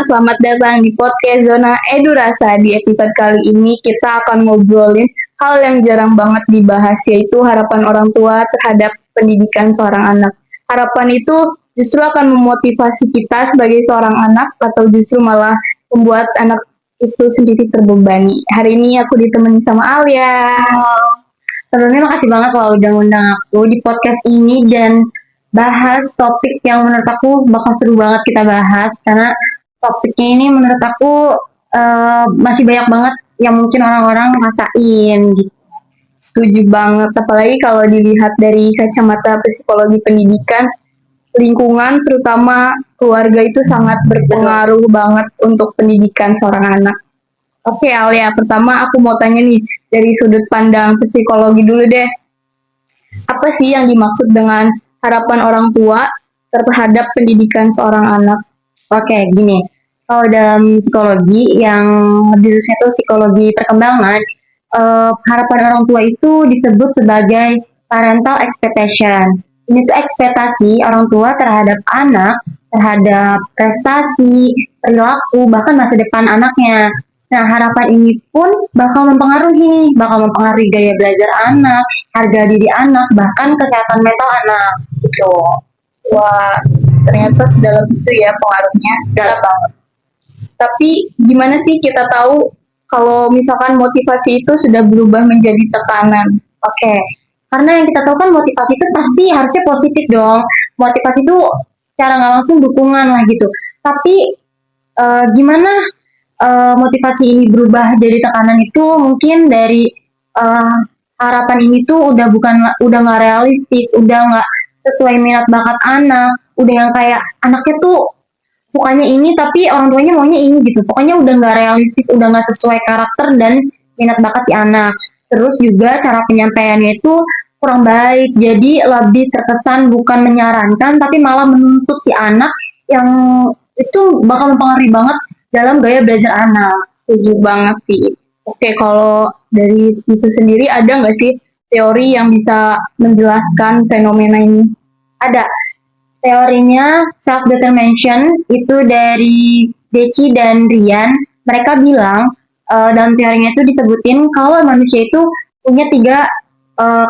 selamat datang di podcast Zona Edu Rasa. Di episode kali ini kita akan ngobrolin hal yang jarang banget dibahas, yaitu harapan orang tua terhadap pendidikan seorang anak. Harapan itu justru akan memotivasi kita sebagai seorang anak atau justru malah membuat anak itu sendiri terbebani. Hari ini aku ditemani sama Alia. Sebelumnya makasih banget loh udah ngundang aku di podcast ini dan bahas topik yang menurut aku bakal seru banget kita bahas karena topiknya ini menurut aku masih banyak banget yang mungkin orang-orang rasain gitu. Setuju banget, apalagi kalau dilihat dari kacamata psikologi pendidikan, lingkungan terutama keluarga itu sangat berpengaruh banget untuk pendidikan seorang anak. Oke Alia, pertama aku mau tanya nih dari sudut pandang psikologi dulu deh. Apa sih yang dimaksud dengan harapan orang tua terhadap pendidikan seorang anak? Oke, gini. Kalau dalam psikologi yang jurusnya itu psikologi perkembangan, harapan orang tua itu disebut sebagai parental expectation. Ini tuh ekspektasi orang tua terhadap anak, terhadap prestasi, perilaku, bahkan masa depan anaknya. Nah, harapan ini pun bakal mempengaruhi gaya belajar anak, harga diri anak, bahkan kesehatan mental anak. Gitu. Wah, ternyata sedalam itu ya pengaruhnya. Dalam banget. Tapi gimana sih kita tahu kalau misalkan motivasi itu sudah berubah menjadi tekanan? Oke, karena yang kita tahu kan motivasi itu pasti harusnya positif dong. Motivasi itu secara nggak langsung dukungan lah gitu. Tapi gimana motivasi ini berubah jadi tekanan itu mungkin dari eh, harapan ini tuh udah nggak realistis, udah nggak sesuai minat bakat anak, udah yang kayak anaknya tuh sukanya ini tapi orang tuanya maunya ini gitu. Pokoknya udah nggak realistis, udah nggak sesuai karakter dan minat bakat si anak. Terus juga cara penyampaiannya itu kurang baik, jadi lebih terkesan bukan menyarankan tapi malah menuntut si anak yang itu bakal mempengaruhi banget dalam gaya belajar anak. Setuju banget sih. Oke, kalau dari itu sendiri ada nggak sih teori yang bisa menjelaskan fenomena ini? Ada teorinya self determination itu dari Deci dan Rian. Mereka bilang dalam teorinya itu disebutin kalau manusia itu punya tiga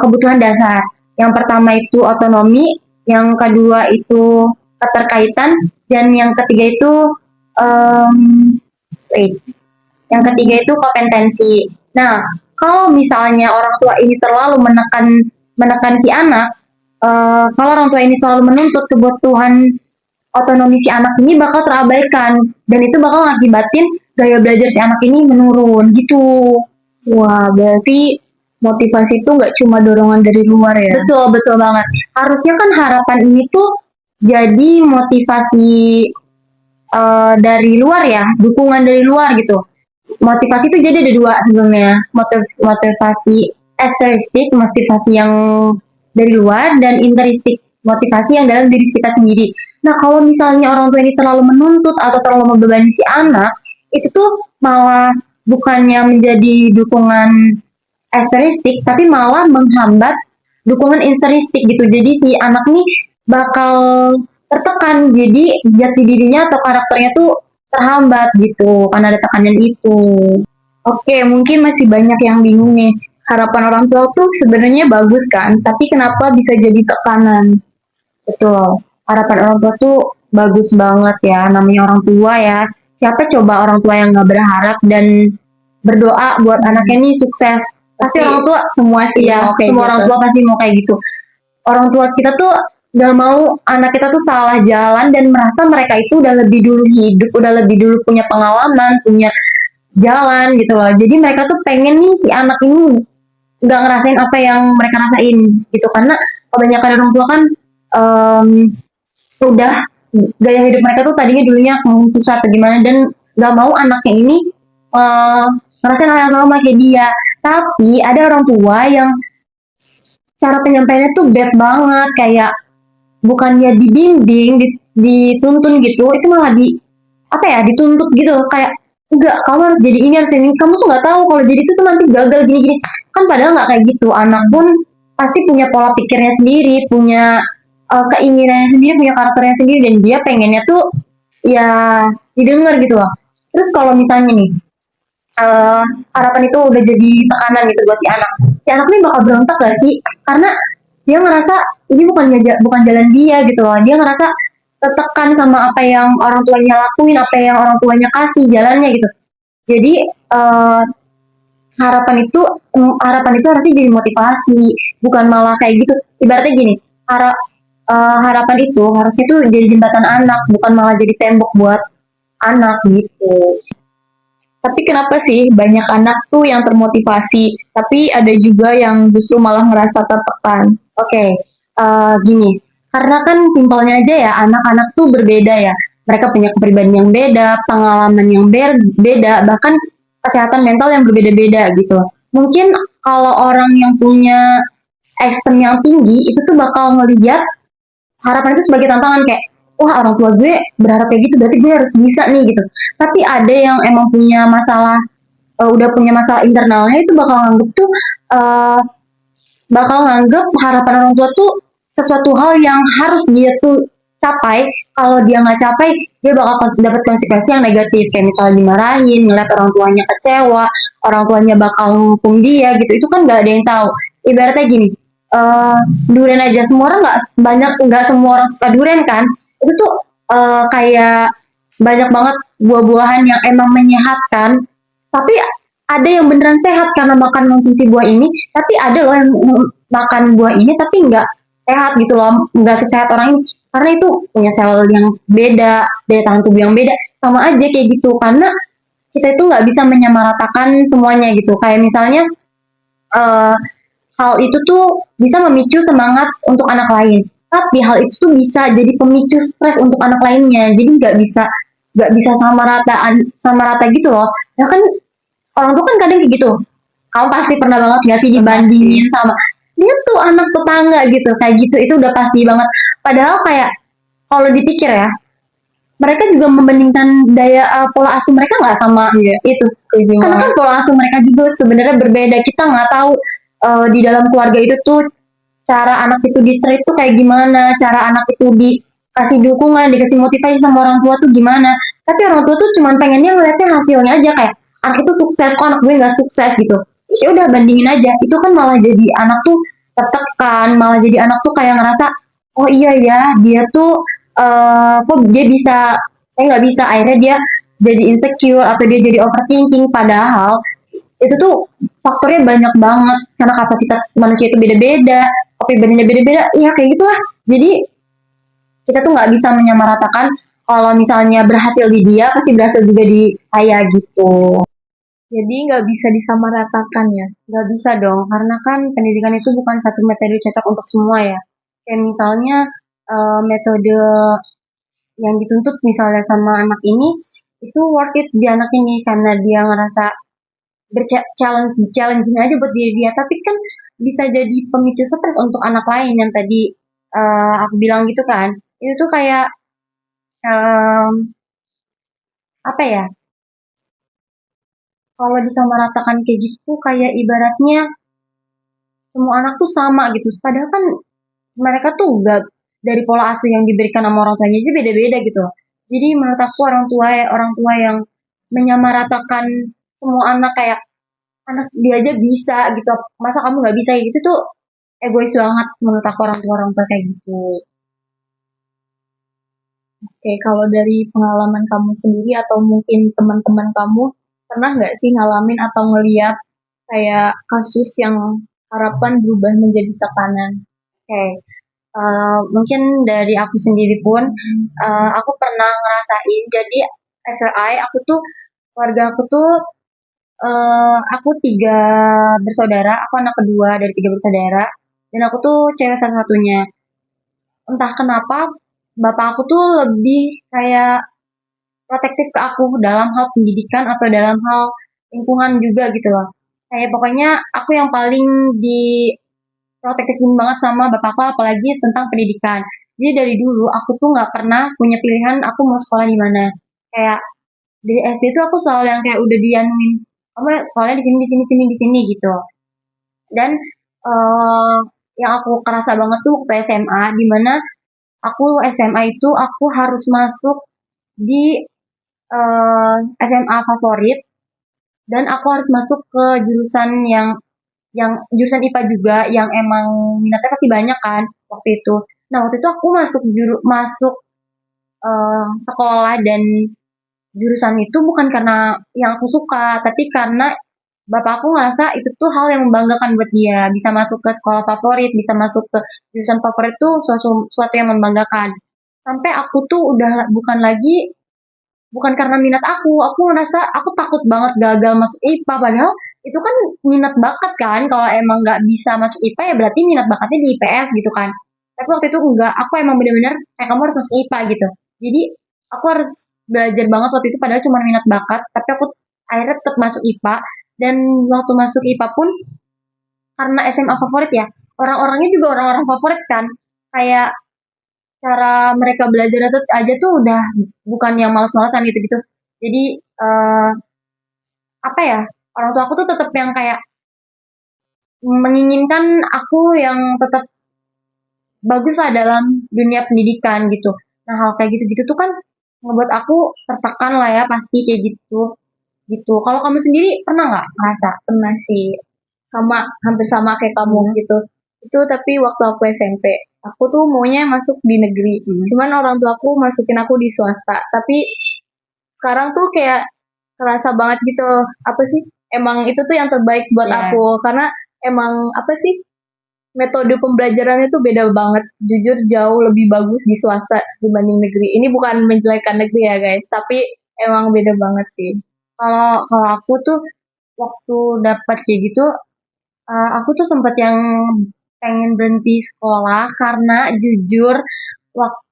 kebutuhan dasar. Yang pertama itu otonomi, yang kedua itu keterkaitan, dan yang ketiga itu um, wait, yang ketiga itu kompetensi. Nah, kalau misalnya orang tua ini terlalu menekan si anak, kalau orang tua ini selalu menuntut kebutuhan otonomi si anak ini bakal terabaikan dan itu bakal ngakibatin gaya belajar si anak ini menurun gitu. Wah, berarti motivasi itu nggak cuma dorongan dari luar ya? Betul, betul banget. Harusnya kan harapan ini tuh jadi motivasi dari luar ya, dukungan dari luar gitu. Motivasi itu jadi ada dua sebenarnya, motivasi ekstrinsik, motivasi yang dari luar, dan intrinsik, motivasi yang dalam diri kita sendiri. Nah, kalau misalnya orang tua ini terlalu menuntut atau terlalu membebani si anak, itu tuh malah bukannya menjadi dukungan ekstrinsik, tapi malah menghambat dukungan intrinsik gitu. Jadi si anak nih bakal tertekan, jadi jati dirinya atau karakternya tuh terhambat gitu karena ada tekanan itu. Oke, mungkin masih banyak yang bingung nih. Harapan orang tua tuh sebenarnya bagus kan, tapi kenapa bisa jadi tekanan? Betul, harapan orang tua tuh bagus banget ya, namanya orang tua ya. Siapa coba orang tua yang nggak berharap dan berdoa buat anaknya nih sukses? Pasti orang tua semua sih ya, mau kayak semua gitu. orang tua pasti mau kayak gitu. Orang tua kita tuh gak mau anak kita tuh salah jalan dan merasa mereka itu udah lebih dulu hidup, udah lebih dulu punya pengalaman, punya jalan gitu loh. Jadi mereka tuh pengen nih si anak ini nggak ngerasain apa yang mereka rasain gitu karena kebanyakan orang tua kan em, udah gaya hidup mereka tuh tadinya dulunya susah atau gimana dan nggak mau anaknya ini eh, ngerasain hal yang sama kayak dia. Tapi ada orang tua yang cara penyampaiannya tuh bad banget, kayak bukannya dibimbing, dituntun gitu, itu malah apa ya, dituntut gitu, kayak enggak, kamu harus jadi ini, harus ini, kamu tuh nggak tahu kalau jadi itu tuh nanti gagal gini-gini. Kan padahal nggak kayak gitu. Anak pun pasti punya pola pikirnya sendiri, punya keinginannya sendiri, punya karakternya sendiri, dan dia pengennya tuh ya didengar gitu loh. Terus kalau misalnya nih harapan itu udah jadi tekanan gitu buat si anak ini bakal berontak gak sih? Karena dia ngerasa ini bukan jalan dia gitu loh. Dia ngerasa tertekan sama apa yang orang tuanya lakuin, apa yang orang tuanya kasih jalannya gitu. Jadi harapan itu harusnya jadi motivasi, bukan malah kayak gitu. Ibaratnya gini, harapan itu harusnya tuh jadi jembatan anak, bukan malah jadi tembok buat anak gitu. Tapi kenapa sih banyak anak tuh yang termotivasi, tapi ada juga yang justru malah ngerasa tertekan? Oke, gini, karena kan simpelnya aja ya, anak-anak tuh berbeda ya. Mereka punya kepribadian yang beda, pengalaman yang beda, bahkan kesehatan mental yang berbeda-beda gitu. Mungkin kalau orang yang punya ekstrem yang tinggi, itu tuh bakal ngelihat harapan itu sebagai tantangan kayak, wah orang tua gue berharap kayak gitu, berarti gue harus bisa nih gitu. Tapi ada yang emang punya masalah, udah punya masalah internalnya itu uh, bakal nganggep harapan orang tua tuh sesuatu hal yang harus dia tuh capai. Kalau dia nggak capai, dia bakal dapat konsekuensi yang negatif, kayak misalnya dimarahin, ngeliat orang tuanya kecewa, orang tuanya bakal nghukum dia gitu. Itu kan nggak ada yang tahu. Ibaratnya gini, uh, durian aja, semua orang nggak semua orang suka durian kan. Itu tuh kayak banyak banget buah-buahan yang emang menyehatkan, tapi ada yang beneran sehat karena makan konsumsi buah ini, tapi ada loh yang makan buah ini tapi nggak sehat gitu loh, nggak sesehat orang ini, karena itu punya sel yang beda, daya tahan tubuh yang beda. Sama aja kayak gitu, karena kita itu nggak bisa menyamaratakan semuanya gitu. Kayak misalnya eh, hal itu tuh bisa memicu semangat untuk anak lain, tapi hal itu tuh bisa jadi pemicu stres untuk anak lainnya. Jadi nggak bisa sama rata gitu loh. Ya kan orang tuh kan kadang kayak gitu. Kamu pasti pernah banget gak sih dibandingin sama dia tuh anak tetangga gitu, kayak gitu itu udah pasti banget. Padahal kayak kalau dipikir ya, mereka juga membandingkan pola asuh mereka nggak sama itu. Karena kan pola asuh mereka juga sebenarnya berbeda. Kita nggak tahu di dalam keluarga itu tuh cara anak itu di-treat tuh kayak gimana, cara anak itu dikasih dukungan, dikasih motivasi sama orang tua tuh gimana. Tapi orang tua tuh cuma pengennya ngeliatnya hasilnya aja, kayak anak itu sukses, kok anak gue nggak sukses gitu. Ya udah bandingin aja. Itu kan malah jadi anak tuh tertekan, malah jadi anak tuh kayak ngerasa, oh iya ya, dia tuh kok dia bisa, saya nggak bisa. Akhirnya dia jadi insecure atau dia jadi overthinking. Padahal itu tuh faktornya banyak banget, karena kapasitas manusia itu beda-beda, kepribadiannya beda-beda, ya kayak gitulah. Jadi kita tuh nggak bisa menyamaratakan, kalau misalnya berhasil di dia pasti berhasil juga di saya gitu. Jadi nggak bisa disamaratakan ya. Nggak bisa dong, karena kan pendidikan itu bukan satu metode cocok untuk semua ya. Kayak misalnya metode yang dituntut misalnya sama anak ini itu worth it di anak ini karena dia ngerasa challenging aja buat diri dia, tapi kan bisa jadi pemicu stres untuk anak lain yang tadi aku bilang gitu kan. Itu tuh kayak em, apa ya, kalau disamaratakan kayak gitu kayak ibaratnya semua anak tuh sama gitu, padahal kan mereka tuh gak, dari pola asuh yang diberikan sama orang tuanya aja beda-beda gitu loh. Jadi menurut aku orang tua yang menyamaratakan semua anak, kayak anak dia aja bisa gitu, masa kamu nggak bisa, gitu tuh egois banget menurut aku, orang tua kayak gitu. Oke, kalau dari pengalaman kamu sendiri atau mungkin teman-teman kamu, pernah nggak sih ngalamin atau ngeliat kayak kasus yang harapan berubah menjadi tekanan? Oke, mungkin dari aku sendiri pun aku pernah ngerasain. Jadi FYI, keluarga aku tuh aku tiga bersaudara, aku anak kedua dari tiga bersaudara, dan aku tuh cewek satu-satunya. Entah kenapa bapak aku tuh lebih kayak protektif ke aku dalam hal pendidikan atau dalam hal lingkungan juga gitu loh. Kayak pokoknya aku yang paling diprotektifin banget sama bapakku, apalagi tentang pendidikan. Jadi dari dulu aku tuh nggak pernah punya pilihan aku mau sekolah di mana. Kayak dari SD tuh aku selalu yang kayak udah dianuin, kamu sekolahnya di sini, di sini, sini, di sini gitu. Dan yang aku kerasa banget tuh waktu SMA, di mana aku SMA itu aku harus masuk di SMA favorit dan aku harus masuk ke jurusan yang jurusan IPA juga yang emang minatnya pasti banyak kan waktu itu. Nah, waktu itu aku masuk sekolah dan jurusan itu bukan karena yang aku suka, tapi karena bapakku ngerasa itu tuh hal yang membanggakan buat dia. Bisa masuk ke sekolah favorit, bisa masuk ke jurusan favorit tuh suatu yang membanggakan. Sampai aku tuh udah bukan karena minat aku ngerasa aku takut banget gagal masuk IPA, padahal itu kan minat bakat kan, kalau emang nggak bisa masuk IPA ya berarti minat bakatnya di IPS gitu kan. Tapi waktu itu enggak, aku emang bener-bener kayak kamu harus masuk IPA gitu. Jadi aku harus belajar banget waktu itu padahal cuma minat bakat, tapi aku akhirnya tetap masuk IPA dan waktu masuk IPA pun karena SMA favorit ya, orang-orangnya juga orang-orang favorit kan. Kayak cara mereka belajar itu aja tuh udah bukan yang malas-malasan gitu-gitu. Jadi apa ya, orang tua aku tuh tetap yang kayak menginginkan aku yang tetap bagus lah dalam dunia pendidikan gitu. Nah, hal kayak gitu-gitu tuh kan ngebuat aku tertekan lah ya pasti kayak gitu gitu. Kalau kamu sendiri pernah nggak ngerasa? Pernah sih, sama hampir sama kayak kamu gitu. Itu tapi waktu aku SMP, aku tuh maunya masuk di negeri. Cuman orang tua aku masukin aku di swasta. Tapi sekarang tuh kayak kerasa banget gitu, apa sih? Emang itu tuh yang terbaik buat Iya. aku karena emang apa sih? Metode pembelajarannya tuh beda banget. Jujur jauh lebih bagus di swasta dibanding negeri. Ini bukan menjelekkan negeri ya guys, tapi emang beda banget sih. Kalau kalau aku tuh waktu dapat kayak gitu, aku tuh sempet yang pengen berhenti sekolah karena jujur wak-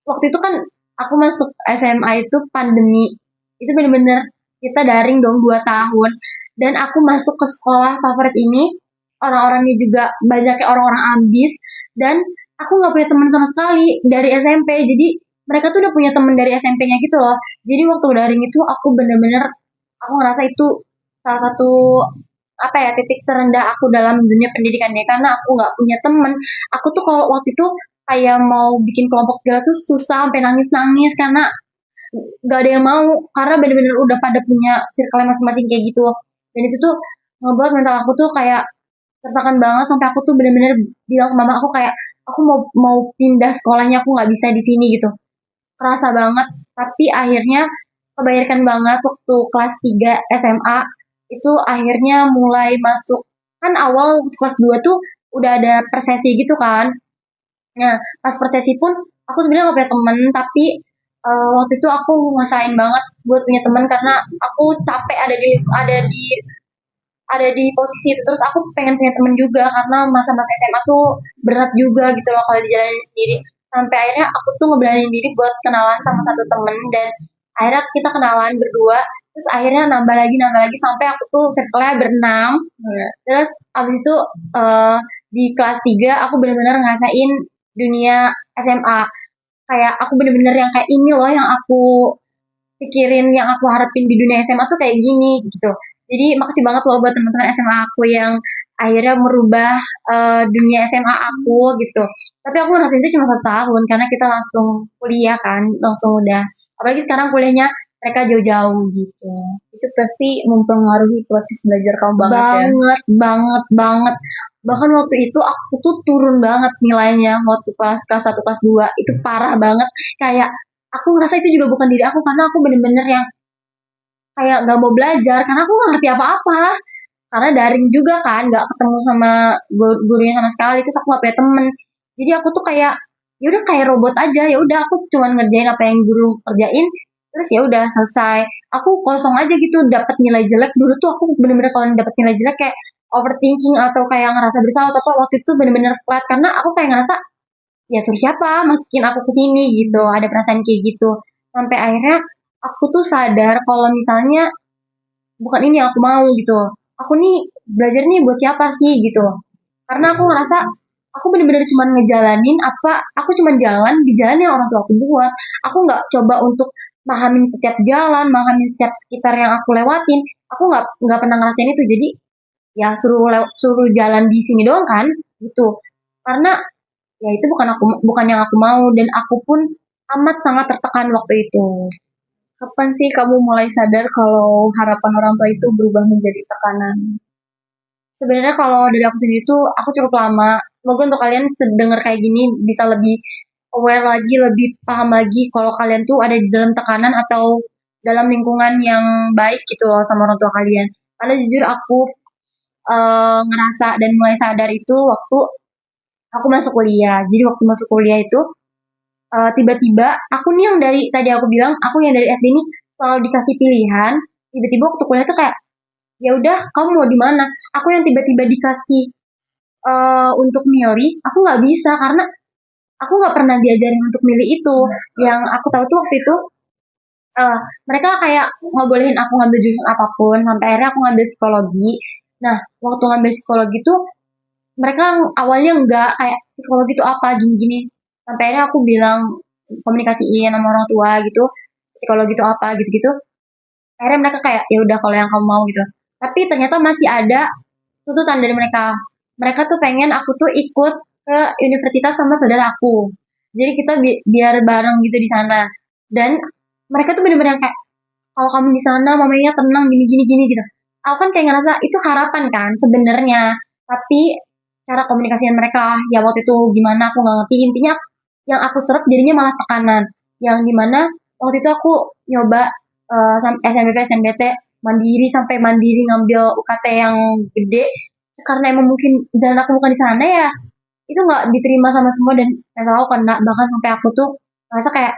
waktu itu kan aku masuk SMA itu pandemi. Itu bener-bener kita daring dong 2 tahun. Dan aku masuk ke sekolah favorit ini, orang-orangnya juga banyaknya orang-orang ambis. Dan aku nggak punya teman sama sekali dari SMP. Jadi mereka tuh udah punya teman dari SMP-nya gitu loh. Jadi waktu daring itu aku bener-bener, aku ngerasa itu salah satu apa ya, titik terendah aku dalam dunia pendidikan ya, karena aku nggak punya temen. Aku tuh kalau waktu itu kayak mau bikin kelompok segala tuh susah sampai nangis-nangis karena nggak ada yang mau, karena bener-bener udah pada punya circle masing-masing kayak gitu. Dan itu tuh ngebuat mental aku tuh kayak tertekan banget sampai aku tuh bener-bener bilang ke mama aku kayak aku mau mau pindah sekolahnya, aku nggak bisa di sini gitu. Kerasa banget, tapi akhirnya kebayarkan banget waktu kelas 3 SMA itu akhirnya mulai masuk. Kan awal waktu kelas 2 tuh udah ada persesi gitu kan. Nah, pas persesi pun aku sebenarnya gak punya temen, tapi waktu itu aku ngasain banget buat punya temen karena aku capek ada di posisi itu. Terus aku pengen punya temen juga karena masa-masa SMA tuh berat juga gitu loh kalau dijalanin sendiri. Sampai akhirnya aku tuh ngebelanin diri buat kenalan sama satu temen dan akhirnya kita kenalan berdua. Terus akhirnya nambah lagi sampai aku tuh circle-nya berenam. Terus abis itu eh, di kelas 3 aku bener-bener ngerasain dunia SMA. Kayak aku bener-bener yang kayak ini loh yang aku pikirin, yang aku harapin di dunia SMA tuh kayak gini gitu. Jadi makasih banget loh buat teman-teman SMA aku yang akhirnya merubah dunia SMA aku gitu. Tapi aku ngerasain itu cuma 1 tahun karena kita langsung kuliah kan, langsung udah. Apalagi sekarang kuliahnya mereka jauh-jauh gitu. Itu pasti mempengaruhi proses belajar kamu banget ya. Banget, banget, banget. Bahkan waktu itu aku tuh turun banget nilainya waktu kelas 1 kelas 2 itu parah banget. Kayak aku ngerasa itu juga bukan diri aku karena aku bener-bener yang kayak nggak mau belajar karena aku nggak ngerti apa-apa. Karena daring juga kan, nggak ketemu sama gurunya sama sekali, terus aku nggak punya temen. Jadi aku tuh kayak ya udah kayak robot aja, ya udah aku cuma ngerjain apa yang guru kerjain, terus ya udah selesai. Aku kosong aja gitu, dapat nilai jelek. Dulu tuh aku bener-bener kalau dapat nilai jelek kayak overthinking atau kayak ngerasa bersalah atau apa, waktu itu bener-bener flat karena aku kayak ngerasa ya suruh siapa masukin aku ke sini gitu, ada perasaan kayak gitu. Sampai akhirnya aku tuh sadar kalau misalnya bukan ini yang aku mau gitu. Aku nih belajar nih buat siapa sih gitu. Karena aku ngerasa aku bener-bener cuma ngejalanin apa, aku cuma jalan di jalan yang orang tua aku buat. Aku nggak coba untuk mahamin setiap jalan, mahamin setiap sekitar yang aku lewatin. Aku nggak pernah ngerasain itu. Jadi ya suruh jalan di sini doang kan gitu. Karena ya itu bukan yang aku mau dan aku pun amat sangat tertekan waktu itu. Kapan sih kamu mulai sadar kalau harapan orang tua itu berubah menjadi tekanan? Sebenarnya kalau dari aku sendiri tuh aku cukup lama. Semoga untuk kalian sedengar kayak gini bisa lebih aware lagi, lebih paham lagi kalau kalian tuh ada di dalam tekanan atau dalam lingkungan yang baik gitu loh sama orang tua kalian. Karena jujur aku ngerasa dan mulai sadar itu waktu aku masuk kuliah. Jadi waktu masuk kuliah itu tiba-tiba aku nih yang dari tadi aku bilang aku yang dari SD ini selalu dikasih pilihan. Tiba-tiba waktu kuliah tuh kayak ya udah kamu mau di mana? Aku yang tiba-tiba dikasih untuk milih, aku nggak bisa karena aku nggak pernah diajarin untuk milih itu. Yang aku tahu tuh waktu itu eh, mereka kayak nggak bolehin aku ngambil jurusan apapun. Sampai akhirnya aku ngambil psikologi. Nah, waktu ngambil psikologi tuh mereka awalnya nggak kayak psikologi itu apa gini-gini. Sampai akhirnya aku bilang komunikasiin sama orang tua gitu, psikologi itu apa gitu-gitu. Akhirnya mereka kayak ya udah kalau yang kamu mau gitu. Tapi ternyata masih ada tuntutan dari mereka. Mereka tuh pengen aku tuh ikut ke universitas sama saudara aku. Jadi kita biar bareng gitu di sana. Dan mereka tuh bener-bener yang kayak kalau kamu di sana mamanya tenang gini gini gini gitu. Aku kan kayak ngerasa itu harapan kan sebenarnya. Tapi cara komunikasinya mereka ya waktu itu gimana aku nggak ngerti. Intinya yang aku serap jadinya malah tekanan. Yang dimana waktu itu aku nyoba SNBK SNBT mandiri sampai mandiri ngambil UKT yang gede karena emang mungkin jalan aku bukan di sana ya itu nggak diterima sama semua dan nggak tahu kena bahkan sampai aku tuh merasa kayak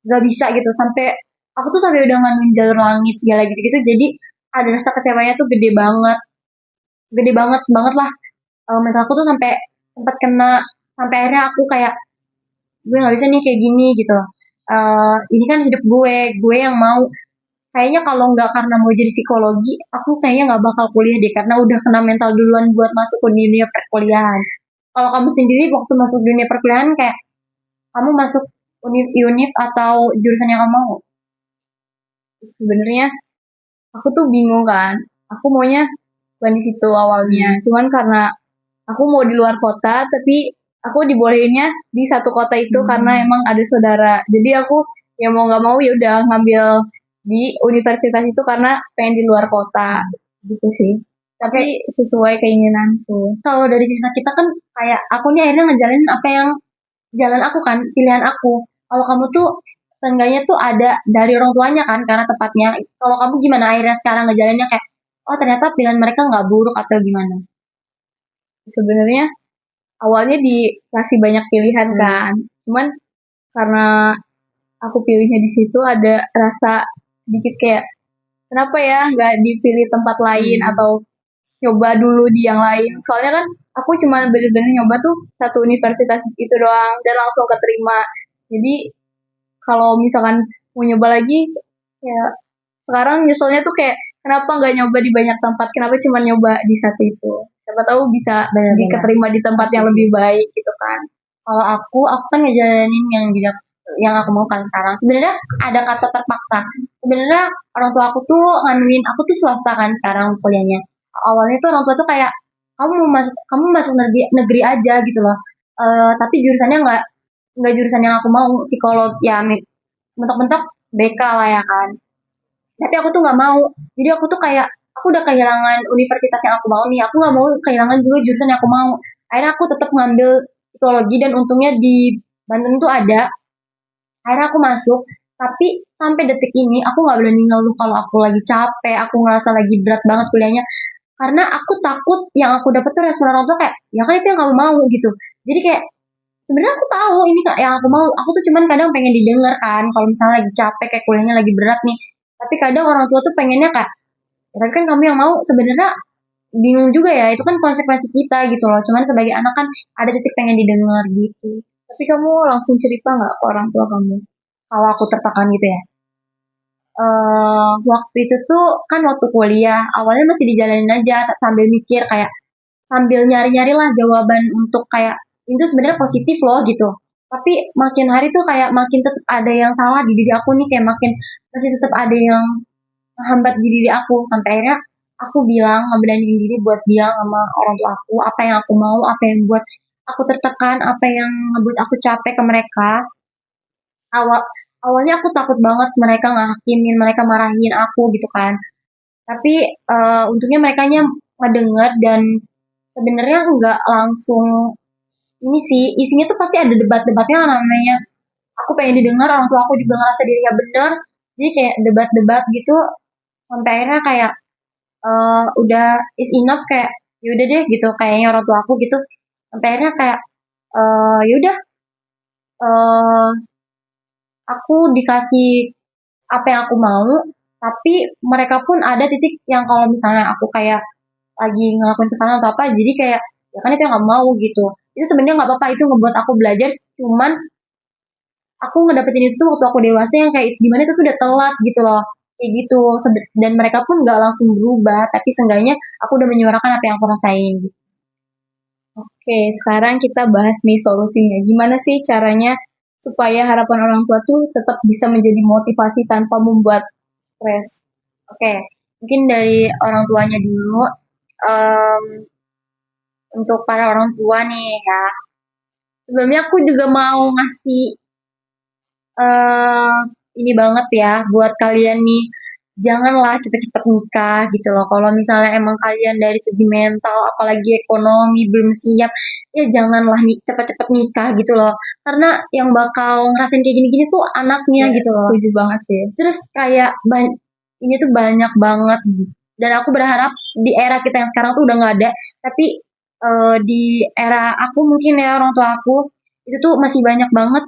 nggak bisa gitu sampai aku tuh sampai udah nganuin jalur langit segala gitu gitu jadi ada rasa kecewanya tuh gede banget banget lah. Mental aku tuh sampai sempat kena sampai akhirnya aku kayak gue nggak bisa nih kayak gini gitu. Ini kan hidup gue yang mau kayaknya kalau nggak karena mau jadi psikologi aku kayaknya nggak bakal kuliah deh karena udah kena mental duluan buat masuk ke dunia perkuliahan. Kalau kamu sendiri waktu masuk dunia perkuliahan kayak kamu masuk univ atau jurusan yang kamu mau? Sebenarnya aku tuh bingung kan. Aku maunya bukan di situ awalnya. Cuman karena aku mau di luar kota, tapi aku dibolehinnya di satu kota itu karena emang ada saudara. Jadi aku ya mau nggak mau ya udah ngambil di universitas itu karena pengen di luar kota gitu sih. Tapi sesuai keinginanku. Kalau dari cerita kita kan kayak aku nih akhirnya ngejalanin apa yang jalan aku kan, pilihan aku. Kalau kamu tuh seenggaknya tuh ada dari orang tuanya kan, karena tepatnya. Kalau kamu gimana akhirnya sekarang ngejalannya kayak, oh ternyata pilihan mereka nggak buruk atau gimana? Sebenarnya awalnya dikasih banyak pilihan kan. Cuman karena aku pilihnya di situ ada rasa sedikit kayak kenapa ya nggak dipilih tempat lain atau coba dulu di yang lain. Soalnya kan aku cuma bener-bener nyoba tuh satu universitas itu doang dan langsung keterima. Jadi kalau misalkan mau nyoba lagi ya sekarang nyeselnya tuh kayak kenapa nggak nyoba di banyak tempat, kenapa cuma nyoba di satu itu, siapa tahu bisa Benar-benar. diterima di tempat yang lebih baik gitu kan. Kalau aku kan ngejalanin yang aku mau kan sekarang. Sebenarnya ada kata terpaksa. Sebenarnya orang tua aku tuh nganuin aku tuh swasta kan sekarang kuliahnya. Awalnya tuh orang tua tuh kayak kamu masuk negeri aja gitu loh. Tapi jurusannya nggak jurusan yang aku mau psikolog ya mentok-mentok BK lah ya kan. Tapi aku tuh nggak mau. Jadi aku tuh kayak aku udah kehilangan universitas yang aku mau nih. Aku nggak mau kehilangan juga jurusan yang aku mau. Akhirnya aku tetap ngambil psikologi dan untungnya di Banten tuh ada. Akhirnya aku masuk. Tapi sampai detik ini aku nggak berani ngeluh kalau aku lagi capek, aku ngerasa lagi berat banget kuliahnya. Karena aku takut yang aku dapat tuh respon orang tua kayak, ya kan itu yang kamu mau gitu. Jadi kayak sebenarnya aku tahu ini kak yang aku mau. Aku tuh cuman kadang pengen didengar kan. Kalau misalnya lagi capek kayak kuliahnya lagi berat nih. Tapi kadang orang tua tuh pengennya kayak, ya, tapi kan kamu yang mau sebenarnya bingung juga ya. Itu kan konsekuensi kita gitu loh. Cuman sebagai anak kan ada titik pengen didengar gitu. Tapi kamu langsung cerita nggak ke orang tua kamu? Kalau aku tertekan gitu ya. Waktu itu tuh kan waktu kuliah awalnya masih dijalanin aja sambil mikir kayak sambil nyari-nyari lah jawaban untuk kayak itu sebenarnya positif loh gitu. Tapi makin hari tuh kayak makin tetap ada yang salah di diri aku nih kayak makin masih tetap ada yang menghambat di diri aku sampai akhirnya aku bilang ngeberaniin diri buat bilang sama orang tua aku apa yang aku mau, apa yang buat aku tertekan, apa yang ngebuat aku capek ke mereka. Awal awalnya aku takut banget mereka ngakimin, mereka marahin aku gitu kan. Tapi untungnya merekanya ngedenger dan sebenarnya nggak langsung ini sih, isinya tuh pasti ada debat-debatnya namanya. Aku pengen didengar, orang tua aku juga ngerasa dirinya bener. Jadi kayak debat-debat gitu sampai akhirnya kayak udah is enough kayak yaudah deh gitu kayaknya orang tua aku gitu. Sampai akhirnya kayak yaudah eh aku dikasih apa yang aku mau, tapi mereka pun ada titik yang kalau misalnya aku kayak lagi ngelakuin kesalahan atau apa, jadi kayak ya kan itu yang nggak mau gitu. Itu sebenarnya nggak apa-apa, itu ngebuat aku belajar. Cuman aku ngedapetin itu tuh waktu aku dewasa yang kayak gimana itu tuh udah telat gitu loh. Kayak gitu. Dan mereka pun nggak langsung berubah, tapi seenggaknya aku udah menyuarakan apa yang aku rasain. Oke, sekarang kita bahas nih solusinya. Gimana sih caranya supaya harapan orang tua tuh tetap bisa menjadi motivasi tanpa membuat stres? Oke, mungkin dari orang tuanya dulu. Em, untuk para orang tua nih ya. Sebelumnya aku juga mau ngasih eh ini banget ya buat kalian nih, janganlah cepet-cepet nikah gitu loh. Kalau misalnya emang kalian dari segi mental, apalagi ekonomi belum siap, ya janganlah nih cepet-cepet nikah gitu loh. Karena yang bakal ngerasain kayak gini-gini tuh anaknya Ya, gitu loh. setuju banget sih. Terus kayak ini tuh banyak banget dan aku berharap di era kita yang sekarang tuh udah nggak ada. Tapi di era aku mungkin ya orang tua aku itu tuh masih banyak banget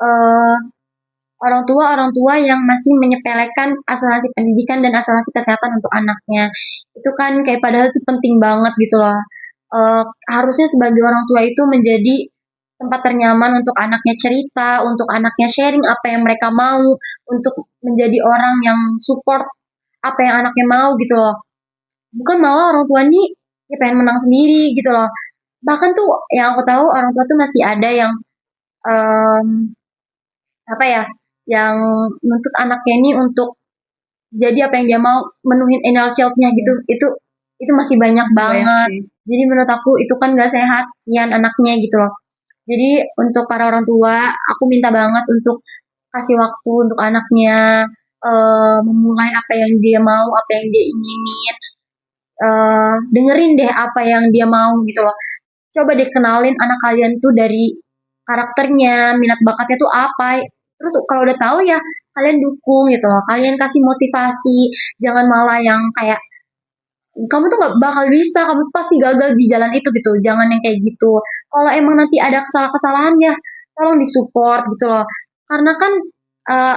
eh, orang tua yang masih menyepelekan asuransi pendidikan dan asuransi kesehatan untuk anaknya. Itu kan kayak padahal itu penting banget gitu loh. Harusnya sebagai orang tua itu menjadi tempat ternyaman untuk anaknya cerita, untuk anaknya sharing apa yang mereka mau, untuk menjadi orang yang support apa yang anaknya mau gitu loh. Bukan malah orang tua nih ya pengen menang sendiri gitu loh. Bahkan tuh yang aku tahu orang tua tuh masih ada yang em, apa ya, yang menuntut anaknya ini untuk jadi apa yang dia mau, menuhin inner child-nya gitu. Itu masih banyak Masih banyak banget. sih. Jadi menurut aku itu kan gak sehat sian anaknya gitu loh. Jadi untuk para orang tua, aku minta banget untuk kasih waktu untuk anaknya memulai apa yang dia mau, apa yang dia inginin. Dengerin deh apa yang dia mau gitu loh. Coba deh kenalin anak kalian tuh dari karakternya, minat bakatnya tuh apa. Terus kalau udah tahu ya kalian dukung gitu loh. Kalian kasih motivasi, jangan malah yang kayak kamu tuh nggak bakal bisa, kamu tuh pasti gagal di jalan itu gitu. Jangan yang kayak gitu. Kalau emang nanti ada kesalahan-kesalahan ya tolong disupport gitu loh. Karena kan eh,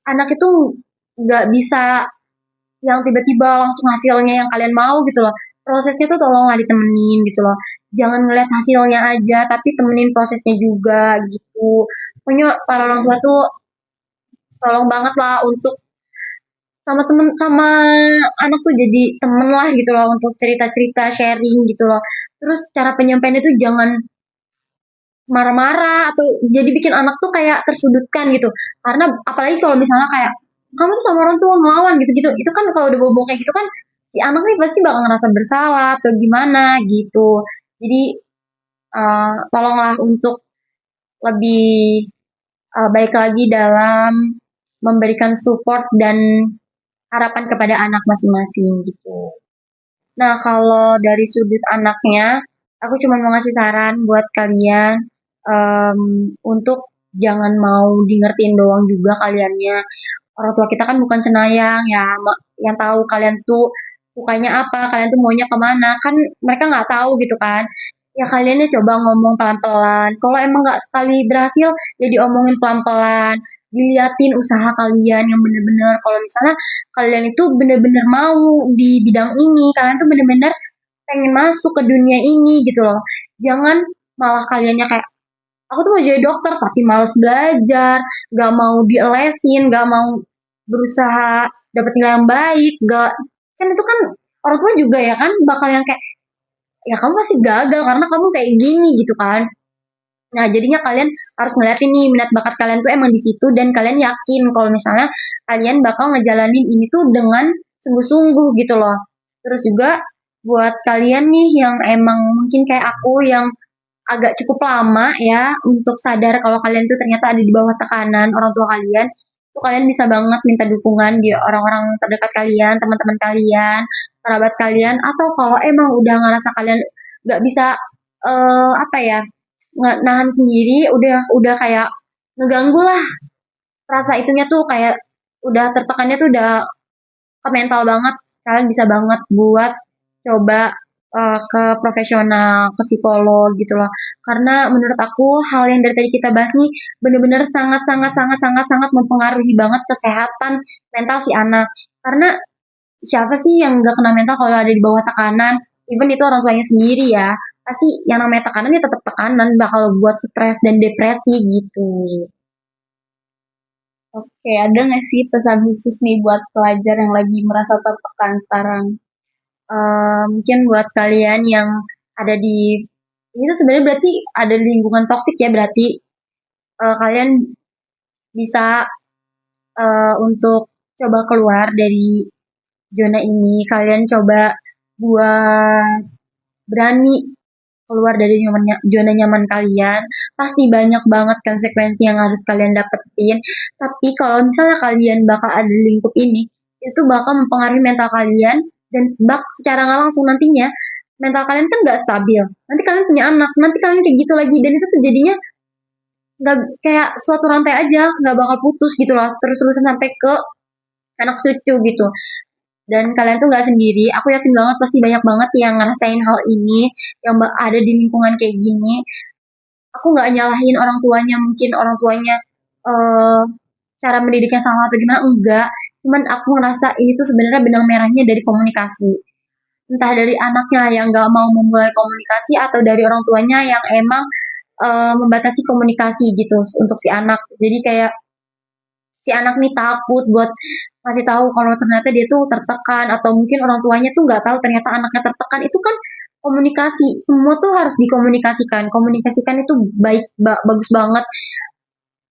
anak itu nggak bisa yang tiba-tiba langsung hasilnya yang kalian mau gitu loh. Prosesnya tuh tolonglah ditemenin gitu loh. Jangan ngeliat hasilnya aja, tapi temenin prosesnya juga gitu. Pokoknya para orang tua tuh tolong banget lah untuk sama anak tuh jadi temen lah gitu loh untuk cerita-cerita sharing gitu loh. Terus cara penyampaiannya tuh jangan marah-marah atau jadi bikin anak tuh kayak tersudutkan gitu. Karena apalagi kalau misalnya kayak kamu tuh sama orang tua ngelawan gitu-gitu. Itu kan kalau udah bobo kayak gitu kan si anak nih pasti bakal ngerasa bersalah atau gimana gitu. Jadi tolonglah untuk lebih baik lagi dalam memberikan support dan harapan kepada anak masing-masing gitu. Nah, kalau dari sudut anaknya, aku cuma mau ngasih saran buat kalian em, untuk jangan mau di ngertiin doang juga kaliannya. Orang tua kita kan bukan cenayang ya, yang tahu kalian tuh sukanya apa, kalian tuh maunya kemana, kan mereka nggak tahu gitu kan. Ya kaliannya coba ngomong pelan-pelan. Kalau emang nggak sekali berhasil, ya diomongin pelan-pelan. Diliatin usaha kalian yang bener-bener. Kalau misalnya kalian itu bener-bener mau di bidang ini, kalian tuh bener-bener pengen masuk ke dunia ini gitu loh. Jangan malah kaliannya kayak aku tuh mau jadi dokter tapi males belajar, gak mau dielesin, gak mau berusaha dapat nilai yang baik, gak kan itu kan orang tua juga ya kan bakal yang kayak ya kamu pasti gagal karena kamu kayak gini gitu kan. Nah jadinya kalian harus ngeliat ini minat bakat kalian tuh emang di situ dan kalian yakin kalau misalnya kalian bakal ngejalanin ini tuh dengan sungguh-sungguh gitu loh. Terus juga buat kalian nih yang emang mungkin kayak aku yang agak cukup lama ya untuk sadar kalau kalian tuh ternyata ada di bawah tekanan orang tua kalian, tuh kalian bisa banget minta dukungan di orang-orang terdekat kalian, teman-teman kalian, kerabat kalian, atau kalau emang udah ngerasa kalian nggak bisa apa ya, nahan sendiri, udah kayak ngeganggu lah rasa itunya tuh kayak udah tertekannya tuh udah ke mental banget, kalian bisa banget buat coba ke profesional, ke psikolog gitu loh. Karena menurut aku hal yang dari tadi kita bahas nih bener-bener sangat sangat sangat sangat sangat mempengaruhi banget kesehatan mental si anak. Karena siapa sih yang nggak kena mental kalau ada di bawah tekanan? Even itu orang tuanya sendiri ya. Pasti yang namanya tekanan ya tetap tekanan bakal buat stres dan depresi gitu. Oke, ada nggak sih pesan khusus nih buat pelajar yang lagi merasa tertekan sekarang? Mungkin buat kalian yang ada di itu sebenarnya berarti ada di lingkungan toksik ya berarti kalian bisa untuk coba keluar dari zona ini kalian coba buat berani keluar dari zona nyaman kalian pasti banyak banget konsekuensi yang harus kalian dapetin tapi kalau misalnya kalian bakal ada di lingkup ini itu bakal mempengaruhi mental kalian dan secara nggak langsung nantinya mental kalian kan nggak stabil nanti kalian punya anak nanti kalian kayak gitu lagi dan itu tuh jadinya nggak kayak suatu rantai aja nggak bakal putus gitu loh terus-terusan sampai ke anak cucu gitu dan kalian tuh nggak sendiri aku yakin banget pasti banyak banget yang ngerasain hal ini yang ada di lingkungan kayak gini aku nggak nyalahin orang tuanya mungkin orang tuanya eh cara mendidiknya salah atau gimana enggak cuman aku ngerasa ini tuh sebenarnya benang merahnya dari komunikasi entah dari anaknya yang nggak mau memulai komunikasi atau dari orang tuanya yang emang membatasi komunikasi gitu untuk si anak jadi kayak si anak nih takut buat ngasih tahu kalau ternyata dia tuh tertekan atau mungkin orang tuanya tuh nggak tahu ternyata anaknya tertekan itu kan komunikasi semua tuh harus dikomunikasikan komunikasikan itu baik bagus banget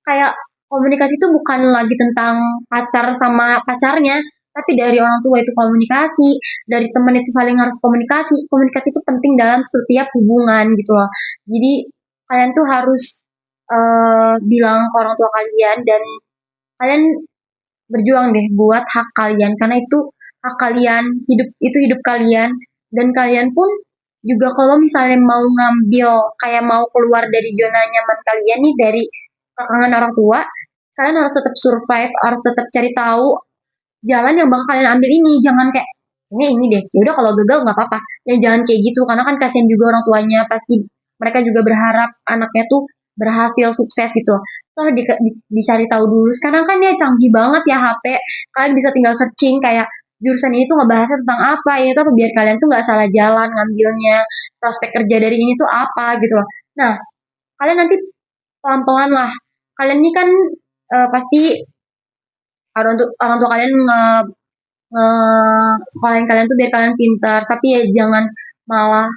kayak komunikasi itu bukan lagi tentang pacar sama pacarnya tapi dari orang tua itu komunikasi dari teman itu saling harus komunikasi komunikasi itu penting dalam setiap hubungan gitu loh jadi kalian tuh harus bilang ke orang tua kalian dan kalian berjuang deh buat hak kalian karena itu hak kalian hidup itu hidup kalian dan kalian pun juga kalau misalnya mau ngambil kayak mau keluar dari zona nyaman kalian nih dari kekangan orang tua kalian harus tetap survive harus tetap cari tahu jalan yang bakal kalian ambil ini jangan kayak ini deh ya udah kalau gagal nggak apa-apa ya jangan kayak gitu karena kan kasihan juga orang tuanya pasti mereka juga berharap anaknya tuh berhasil sukses gitu so dicari tahu dulu sekarang kan ya canggih banget ya HP kalian bisa tinggal searching kayak jurusan ini tuh ngebahasnya tentang apa ini tuh apa biar kalian tuh nggak salah jalan ngambilnya prospek kerja dari ini tuh apa gitu loh nah kalian nanti pelan-pelan lah kalian ini kan pasti orang tua kalian nge sekolahin kalian tuh biar kalian pintar tapi ya jangan malah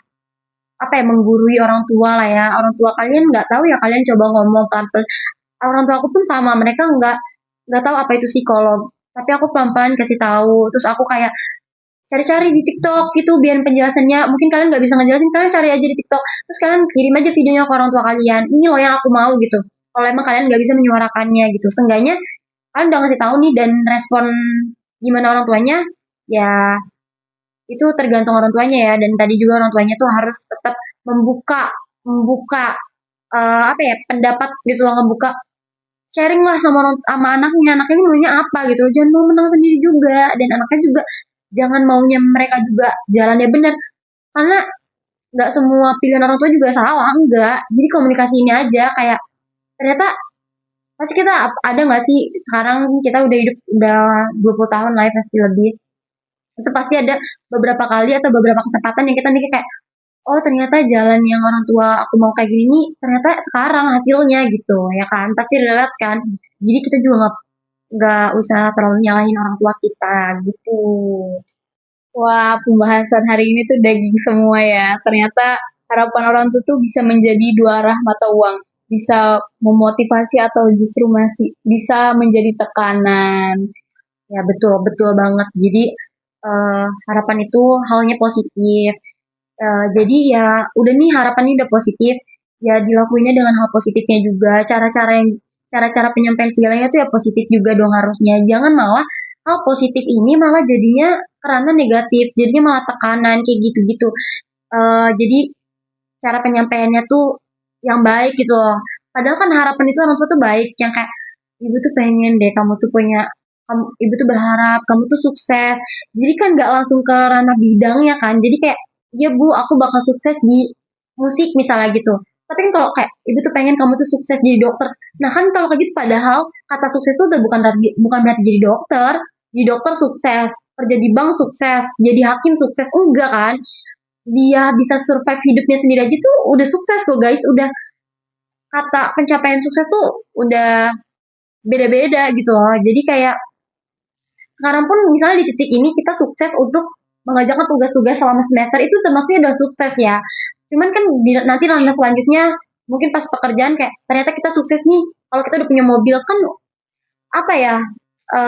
apa ya menggurui orang tua lah ya orang tua kalian nggak tahu ya kalian coba ngomong pelan-pelan orang tua aku pun sama mereka nggak tahu apa itu psikolog tapi aku pelan-pelan kasih tahu terus aku kayak cari-cari di TikTok gitu biar penjelasannya mungkin kalian nggak bisa ngejelasin kalian cari aja di TikTok terus kalian kirim aja videonya ke orang tua kalian ini loh yang aku mau gitu kalau emang kalian nggak bisa menyuarakannya gitu seenggaknya kalian udah ngasih tahu nih dan respon gimana orang tuanya ya itu tergantung orang tuanya ya dan tadi juga orang tuanya tuh harus tetap membuka membuka apa ya pendapat gitu loh ngebuka sharing lah sama anaknya ini maunya apa gitu jangan mau menang sendiri juga dan anaknya juga jangan maunya mereka juga jalannya benar karena nggak semua pilihan orang tua juga salah enggak jadi komunikasi ini aja kayak ternyata pasti kita ada nggak sih sekarang kita udah hidup udah 20 tahun lah ya pasti lebih itu pasti ada beberapa kali atau beberapa kesempatan yang kita mikir kayak oh ternyata jalan yang orang tua aku mau kayak gini nih ternyata sekarang hasilnya gitu ya kan pasti relate kan jadi kita juga nggak usah terlalu nyalahin orang tua kita gitu. Wah, pembahasan hari ini tuh daging semua ya. Ternyata harapan orang tua tuh bisa menjadi dua arah mata uang. Bisa memotivasi atau justru masih bisa menjadi tekanan. Ya betul betul banget jadi harapan itu halnya positif jadi ya udah nih harapannya udah positif ya dilakuinnya dengan hal positifnya juga. Cara-cara penyampaian segalanya tuh ya positif juga dong harusnya. Jangan malah hal positif ini malah jadinya karena negatif, jadinya malah tekanan kayak gitu-gitu. Jadi cara penyampaiannya tuh yang baik gitu loh. Padahal kan harapan itu orang tua tuh baik, yang kayak ibu tuh pengen deh kamu tuh ibu tuh berharap kamu tuh sukses. Jadi kan nggak langsung ke ranah bidangnya kan. Jadi kayak ya bu aku bakal sukses di musik misalnya gitu. Tapi kan kalau kayak ibu tuh pengen kamu tuh sukses jadi dokter. Nah kan kalau kayak gitu padahal kata sukses tuh udah bukan berarti jadi dokter. Jadi dokter sukses, kerja di bank sukses, jadi hakim sukses enggak kan? Dia bisa survive hidupnya sendiri aja tuh udah sukses kok guys. Udah kata pencapaian sukses tuh udah beda-beda gitu loh. Jadi kayak sekarang pun misalnya di titik ini kita sukses untuk mengerjakan tugas-tugas selama semester itu termasuknya udah sukses ya. Cuman kan nanti ranah selanjutnya mungkin pas pekerjaan kayak ternyata kita sukses nih. Kalau kita udah punya mobil kan apa ya,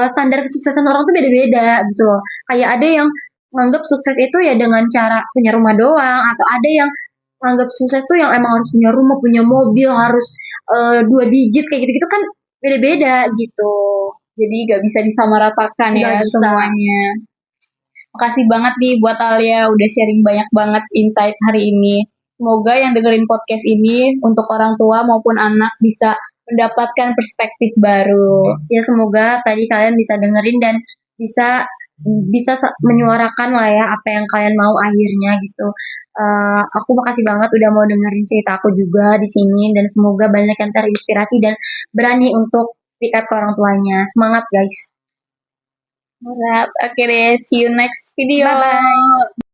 standar kesuksesan orang tuh beda-beda gitu loh. Kayak ada yang menganggap sukses itu ya dengan cara punya rumah doang, atau ada yang menganggap sukses tuh yang emang harus punya rumah, punya mobil, harus 2 digit kayak gitu-gitu kan beda-beda gitu. Jadi gak bisa disamaratakan Nggak ya bisa. semuanya. Makasih banget nih buat Alia udah sharing banyak banget insight hari ini. Semoga yang dengerin podcast ini untuk orang tua maupun anak bisa mendapatkan perspektif baru. Ya semoga tadi kalian bisa dengerin dan bisa bisa menyuarakan lah ya apa yang kalian mau akhirnya gitu. Aku makasih banget udah mau dengerin cerita aku juga di sini dan semoga banyak yang terinspirasi dan berani untuk speak up ke orang tuanya. Semangat guys. Alright, oke deh. See you next video. Bye bye.